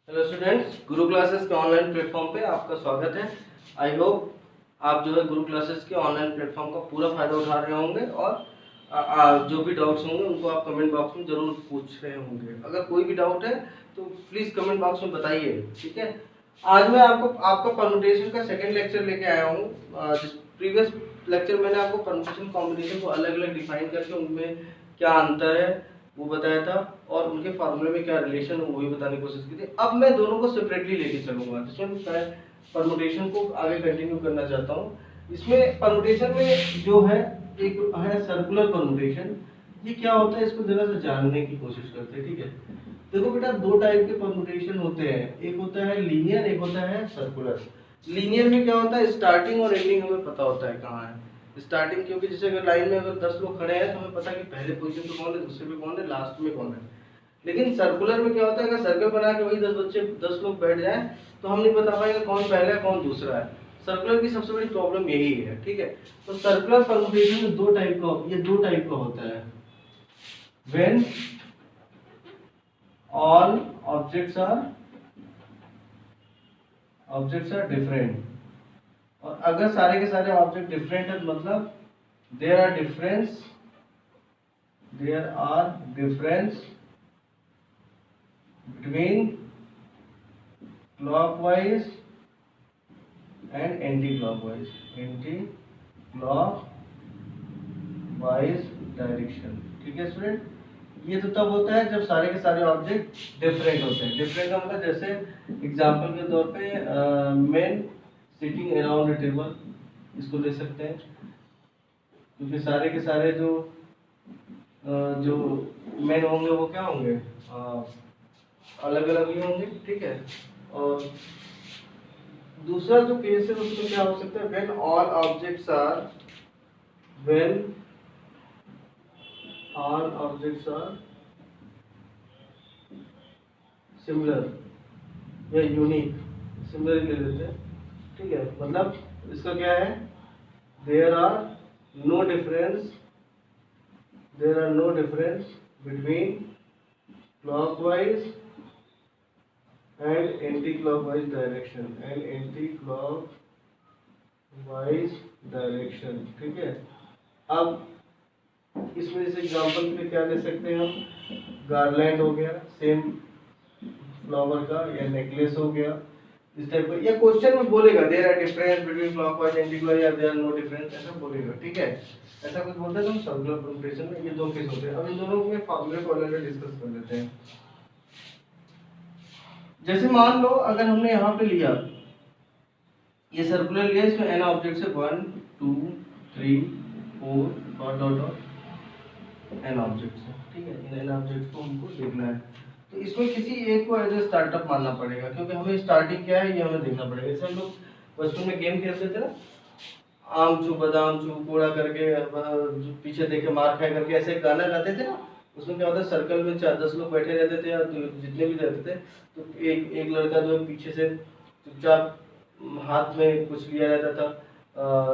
Hello students, गुरु classes के online platform पे आपका स्वागत है। आई होप आप जो है गुरु क्लासेस के ऑनलाइन प्लेटफॉर्म का पूरा फ़ायदा उठा रहे होंगे और जो भी डाउट्स होंगे उनको आप कमेंट बॉक्स में ज़रूर पूछ रहे होंगे। अगर कोई भी डाउट है तो प्लीज़ कमेंट बॉक्स में बताइए, ठीक है। आज मैं आपका परम्यूटेशन का सेकेंड लेक्चर लेके आया हूँ। जिस प्रीवियस लेक्चर मैंने आपको परम्यूटेशन कॉम्बिनेशन को अलग अलग डिफाइन करके उनमें क्या अंतर है वो बताया था और उनके फार्मूले में क्या रिलेशन है वो भी बताने की कोशिश की थी। अब मैं दोनों को सेपरेटली लेके चलूंगा, जिसमें मैं परम्यूटेशन को आगे कंटिन्यू करना चाहता हूँ। इसमें परम्यूटेशन में जो है एक है सर्कुलर परम्यूटेशन। ये क्या होता है इसको जरा सा जानने की कोशिश करते हैं, ठीक है। देखो बेटा, दो टाइप के परम्यूटेशन होते हैं, एक होता है लीनियर, एक होता है सर्कुलर। लीनियर में क्या होता है, स्टार्टिंग और एंडिंग हमें पता होता है कहाँ है स्टार्टिंग, क्योंकि जैसे अगर लाइन में अगर 10 लोग खड़े हैं तो हमें पता है कि पहले पोजीशन पे कौन है, दूसरे पे कौन है, लास्ट में कौन है। लेकिन सर्कुलर में क्या होता है, अगर सर्कल बना के वही 10 लोग बैठ जाएं तो हम नहीं बता पाएंगे कौन पहला है कौन दूसरा है। सर्कुलर की सबसे बड़ी प्रॉब्लम यही है, ठीक है। तो सर्कुलर परम्यूटेशन में दो टाइप का होता है। When all objects are different, और अगर सारे के सारे ऑब्जेक्ट डिफरेंट है मतलब there are difference between clockwise and anti clockwise direction, ठीक है स्टूडेंट। ये तो तब होता है जब सारे के सारे ऑब्जेक्ट डिफरेंट होते हैं। डिफरेंट का मतलब जैसे एग्जांपल के तौर पे मेन सिटिंग अराउंड अ टेबल, इसको ले सकते हैं, क्योंकि सारे के सारे जो मेन होंगे वो क्या होंगे, अलग अलग ही होंगे, ठीक है। और दूसरा जो केस है उसमें क्या हो सकता है, when all objects are similar या यूनिक, सिमिलर ले लेते हैं, ठीक है। मतलब इसका क्या है, there are no difference between clockwise and anti clockwise direction, ठीक है। अब इसमें जैसे एग्जांपल पे क्या ले सकते हैं हम, गार्लैंड हो गया सेम फ्लावर का, या नेकलेस हो गया, इस टाइप का। या क्वेश्चन में बोलेगा there are difference between clockwise and anti clockwise या देयर आर नो डिफरेंस, ऐसा बोलेगा, ठीक है। ऐसा कुछ बोलते हैं तो हम सर्कुलर परम्यूटेशन में ये दो केस होते हैं। अब इन दोनों में फार्मूले को अलग डिस्कस कर लेते हैं। जैसे मान लो अगर हमने यहाँ पे लिया ये सर्कुलर लिया, इसमें n ऑब्जेक्ट्स है 1 2 3 4 dot dot dot n objects है, ठीक है। इन n ऑब्जेक्ट्स को हमको देखना है, तो इसमें किसी एक को एज ए स्टार्टअप मानना पड़ेगा, क्योंकि हमें स्टार्टिंग क्या है ये हमें देखना पड़ेगा। जैसे हम लोग बचपन में गेम खेलते थे ना, आम छू बादाम छू कोड़ा करके पीछे देखे मार खाए करके, ऐसे एक गाना गाते थे ना। उसमें क्या होता है, सर्कल में 4-10 लोग बैठे रहते थे या जितने भी रहते थे, तो एक लड़का जो है पीछे से चुपचाप हाथ में कुछ लिया रहता था,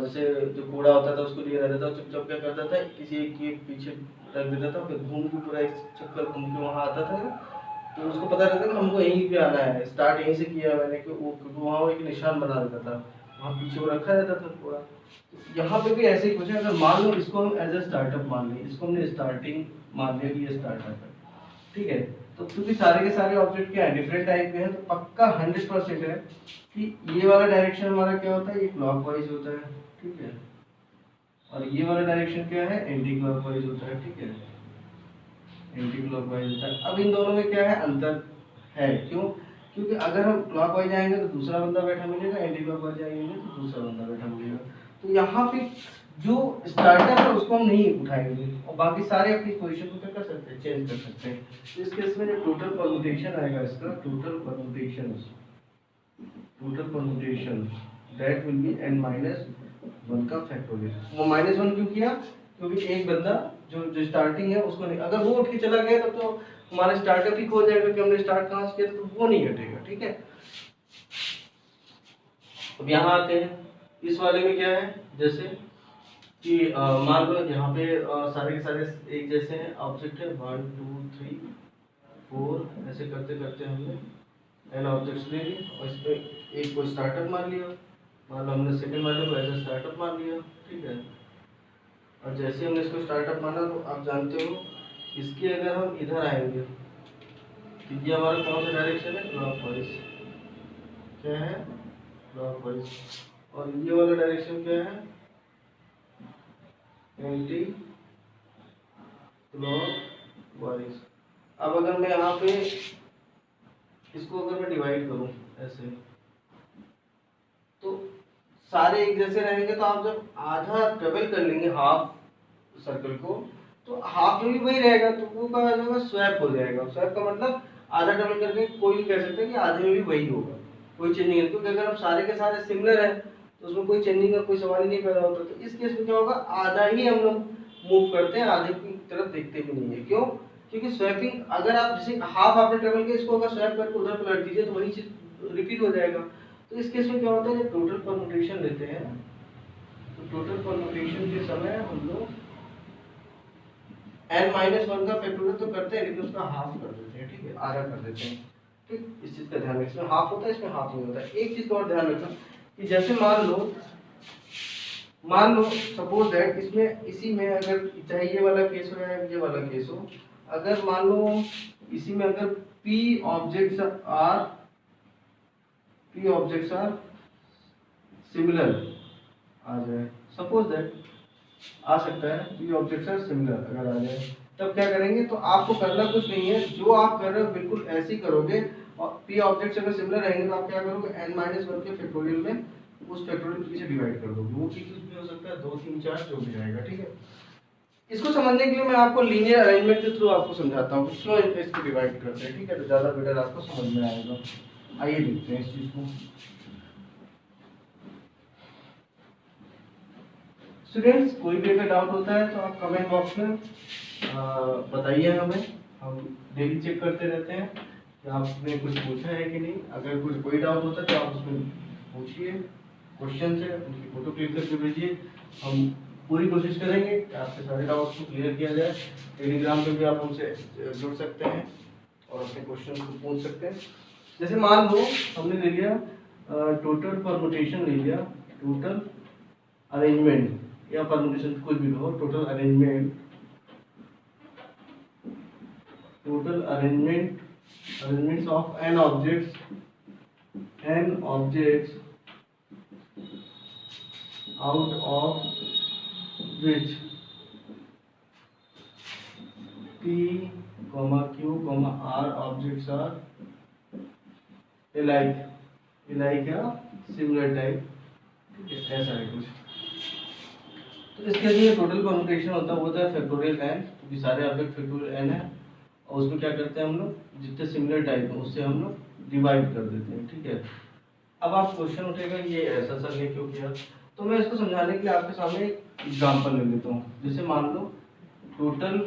जैसे जो कोड़ा होता था उसको लिया रहता था, चुपचाप क्या करता था किसी एक के पीछे रख देता था, फिर घूम के पूरा एक चक्कर घूम के वहाँ आता था। तो उसको पता रहता था कि हमको यहीं पे आना है, स्टार्ट यहीं से किया मैंने, कि वो वहाँ एक निशान बना देता था, वहाँ पीछे वो रखा रहता था पूरा। यहाँ पे भी ऐसे ही कुछ है। अगर मान लो इसको हम एज ए स्टार्टअप मान लें, इसको हमने स्टार्टिंग मान लिया कि ये स्टार्टअप है, ठीक है। तो क्योंकि सारे के सारे ऑब्जेक्ट क्या है, डिफरेंट टाइप के हैं, तो पक्का 100% है कि ये वाला डायरेक्शन हमारा क्या होता है, ये क्लॉकवाइज होता है, ठीक है। और ये वाला डायरेक्शन क्या है, एंटी क्लॉकवाइज होता है, ठीक है, एंटी क्लॉकवाइज होता है। अब इन दोनों में क्या है, अंतर है, क्यों? क्योंकि अगर हम क्लॉकवाइज जाएंगे तो दूसरा बंदा बैठा मिलेगा, एंटी क्लॉकवाइज जाएंगे तो दूसरा बंदा बैठा मिलेगा। तो यहाँ पे जो स्टार्टर है उसको हम नहीं उठाएंगे और बाकी सारे अपनी पोजीशन को क्या कर सकते हैं, चेंज कर सकते हैं। तो इस केस में जो टोटल परम्यूटेशन आएगा इसका, total permutation that will be n-1 का फैक्टोरियल। वो -1 क्यों किया, क्योंकि एक बंदा जो स्टार्टिंग है उसको नहीं, अगर वो उठ के चला गया तब तो हमारा स्टार्टअप ही खो जाएगा कि हमने स्टार्ट कहाँ से किया, तो वो नहीं हटेगा, ठीक है। अब यहाँ आते हैं, इस वाले में क्या है, जैसे कि मान लो यहाँ पे सारे के सारे एक जैसे हैं, ऑब्जेक्ट है 1 2 3 4, ऐसे करते करते हमने एन ऑब्जेक्ट्स ले लिए और इसमें एक को स्टार्टअप मान लिया, मान लो हमने सेकंड वाले को ऐसा स्टार्टअप मान लिया, ठीक है। और जैसे हमने इसको स्टार्टअप माना तो आप जानते हो इसके अगर हम इधर आएंगे तो ये हमारा कौन सा डायरेक्शन है, क्लॉकवाइज, क्या है, क्लॉकवाइज। और ये वाला डायरेक्शन क्या है, एंटी क्लॉकवाइज। अब अगर मैं यहाँ पे इसको अगर मैं डिवाइड करूँ ऐसे, तो सारे एक जैसे रहेंगे, तो आप जब आधा ट्रेवल कर लेंगे हाफ सर्कल को, तो हाफ में भी वही रहेगा, तो वो क्या हो जाएगा, स्वैप हो जाएगा। स्वैप का मतलब आधा ट्रेवल करके कोई भी कह सकता है कि आधे में भी वही होगा, कोई चेंज नहीं है। क्योंकि अगर हम सारे के सारे सिमिलर है तो उसमें कोई चेंजिंग का कोई सवाल ही नहीं पैदा होता। तो इस केस में क्या होगा, आधा ही हम लोग मूव करते हैं, आधे की तरफ देखते भी नहीं है। क्यों, क्योंकि स्वैपिंग अगर आप जैसे हाफ आपने ट्रेवल किया, इसको अगर स्वैप करके उधर पलट दीजिए तो वही चीज रिपीट हो जाएगा। तो इस केस में क्या होता है, जब टोटल परम्यूटेशन लेते हैं तो टोटल परम्यूटेशन के समय हम लोग n-1 का फैक्टोरियल तो करते हैं, लेकिन उसका हाफ कर देते हैं, ठीक है, आधा कर देते हैं। ठीक, इस चीज का ध्यान रखना, इसमें हाफ होता है, इसमें हाफ नहीं होता है। एक चीज का और ध्यान रखना कि जैसे मान लो सपोज दैट इसमें इसी में अगर चाहे ये वाला केस हो या ये वाला केस हो, अगर मान लो इसी में अगर p ऑब्जेक्ट्स आर सिमिलर आ जाए, सपोज दैट आ सकता है p ऑब्जेक्ट्स आर सिमिलर अगर आ जाए, तब क्या करेंगे, तो आपको करना कुछ नहीं है, जो आप कर रहे हो बिल्कुल ऐसे ही करोगे। और p ऑब्जेक्ट्स अगर सिमिलर रहेंगे तो आप क्या करोगे, n-1 के फैक्टोरियल में उस फैक्टोरियल के पीछे डिवाइड कर दोगे। वो चीज भी हो सकता है 2 3 4 जो भी रहेगा, ठीक है। इसको समझने के लिए मैं आपको लीनियर अरेंजमेंट के थ्रू आपको समझाता हूँ कि क्यों इसको डिवाइड करते हैं, ठीक है, तो ज्यादा बेटर आपको समझ में आएगा। आइए देखते हैं इस चीज को। स्टूडेंट्स, कोई भी अगर डाउट होता है तो आप कमेंट बॉक्स में बताइए हमें, हम डेली चेक करते रहते हैं कि आपने कुछ पूछा है कि नहीं। अगर कुछ कोई डाउट होता है तो आप उसमें पूछिए, क्वेश्चन से उनकी फोटो क्लिक करके भेजिए। हम पूरी कोशिश करेंगे कि आपके सारे डाउट्स को क्लियर किया जाए। टेलीग्राम पे भी आप हमसे जुड़ सकते हैं और अपने क्वेश्चन को पूछ सकते हैं। जैसे मान लो हमने ले लिया टोटल परम्यूटेशन, ले लिया टोटल अरेंजमेंट या परम्यूटेशन कुछ भी हो, total arrangements of n objects out of which p, q, r objects are alike या सिमिलर टाइप, ठीक है, ऐसा है कुछ। तो इसके लिए टोटल परम्यूटेशन होता है, वो होता है फैक्टोरियल n, क्योंकि सारे ऑब्जेक्ट फैक्टोरियल n है, और उसमें क्या करते हैं हम लोग, जितने सिमिलर टाइप है उससे हम लोग डिवाइड कर देते हैं, ठीक है। अब आप क्वेश्चन उठेगा ये ऐसा सर ने क्यों किया, तो मैं इसको समझाने के लिए आपके सामने एक एग्जांपल ले लेता हूँ। जैसे मान लो टोटल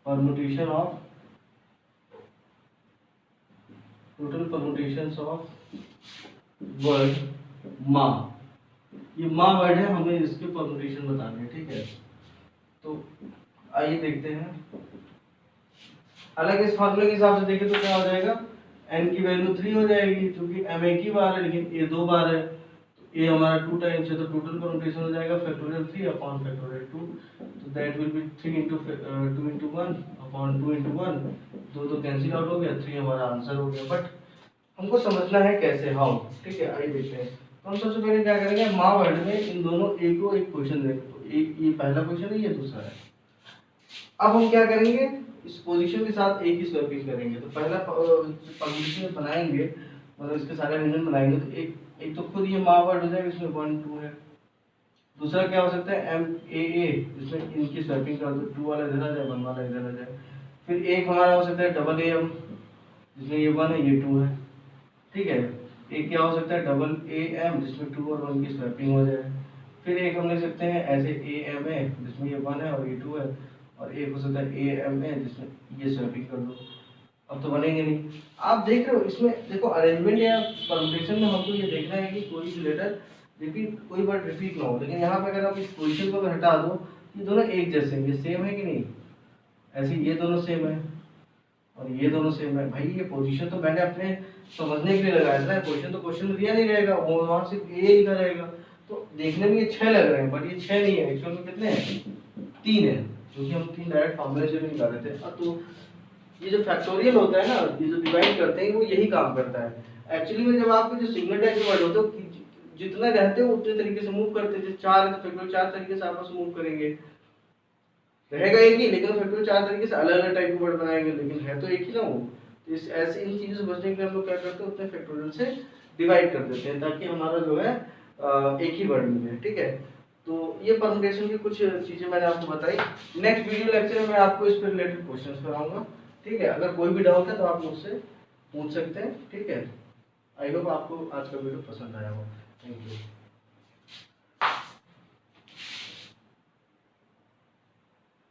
परम्यूटेशंस ऑफ वर्ड माँ, ये माँ वर्ड है, हमें इसके परम्यूटेशन बताने हैं, ठीक है। तो आइए देखते हैं। अलग इस फॉर्मूले के हिसाब से देखें तो क्या हो जाएगा, n की वैल्यू 3 हो जाएगी, क्योंकि m एक ही बार है लेकिन a 2 बार है, तो a हमारा 2 टाइम्स है, तो टोटल परम्यूटेशन हो जाएगा फैक्टोरियल 3 अपॉन फैक्टोरियल 2, तो that will be 3 into 2 into 1 upon 2 into 1, दो तो कैंसिल आउट हो गया, 3 हमारा आंसर हो गया। बट हमको समझना है कैसे, हाउ, ठीक है, आइए देखते हैं। तो हम सबसे पहले क्या करेंगे, माँ वर्ड में इन दोनों a को एक क्वेश्चन देंगे, तो एक ये पहला क्वेश्चन है, ये दूसरा है। अब हम क्या करेंगे, इस पोजीशन के साथ एक ही स्वैपिंग करेंगे। तो पहला परम्यूटेशन बनाएंगे, मतलब इसके सारे अरेंजमेंट बनाएंगे, तो एक तो खुद ये माँ वर्ड हो जाएगा, इसमें 1 2 है। दूसरा क्या हो सकता है, m a a, जिसमें इनकी स्वैपिंग कर दो, 2 वाला इधर आ जाए, 1 वाला इधर आ जाए। फिर एक हमारा हो सकता है डबल am, जिसमें ये 1 है ये 2 है, ठीक है। एक क्या हो सकता है डबल am, जिसमें 2 और 1 की स्वैपिंग हो जाए। फिर एक हम लिख सकते हैं ऐसे ama, जिसमें ये 1 है और ये 2 है, और एक हो सकता है ama, जिसमें ये स्वैपिंग कर दो। अब तो बनेंगे नहीं। आप देख रहे हो इसमें, देखो अरेंजमेंट या परम्यूटेशन में हमको ये देखना है कि कोई भी लेटर रिपीट, कोई वर्ड रिपीट ना हो। लेकिन यहाँ पे अगर आप इस पोजीशन को हटा दो, ये दोनों एक जैसे हैं, ये सेम है कि नहीं, ऐसे ये दोनों सेम है, और ये दोनों सेम है। भाई ये पोजीशन तो मैंने अपने समझने के लिए लगाया था, पोजीशन तो क्वेश्चन में दिया नहीं रहेगा, वो वहां सिर्फ ए लिखा रहेगा। तो देखने में ये 6 लग रहे हैं, बट ये 6 नहीं है, एक्चुअल में कितने हैं, 3 है, क्योंकि हम 3 डायरेक्ट फॉर्मूले से निकाल रहे थे। तो ये जो फैक्टोरियल होता है ना, ये जो डिवाइड करते हैं, वो यही काम करता है। एक्चुअली में जब आपके जो सिंगल टाइप के वर्ड होते हैं जितना रहते हैं उतने तरीके से मूव करते हैं। 4 है तो फैक्टोरियल 4 तरीके से आपस में मूव करेंगे, रहेगा एक ही, लेकिन फैक्टोरियल 4 तरीके से अलग अलग टाइप के वर्ड बनाएंगे, लेकिन है तो एक ही ना वो। तो इस ऐसे इन चीज़ों से बचने के लिए हम लोग क्या करते हैं, उतने फैक्टोरियल से डिवाइड कर देते हैं, ताकि हमारा जो है एक ही वर्ड मिले। ठीक है, तो ये परमुटेशन की कुछ चीज़ें मैंने आपको बताई। नेक्स्ट वीडियो लेक्चर में मैं आपको इस पर रिलेटेड क्वेश्चंस कराऊंगा। ठीक है, अगर कोई भी डाउट है तो आप मुझसे पूछ सकते हैं। ठीक है, आई होप आपको आज का वीडियो पसंद आया हो। Thank you.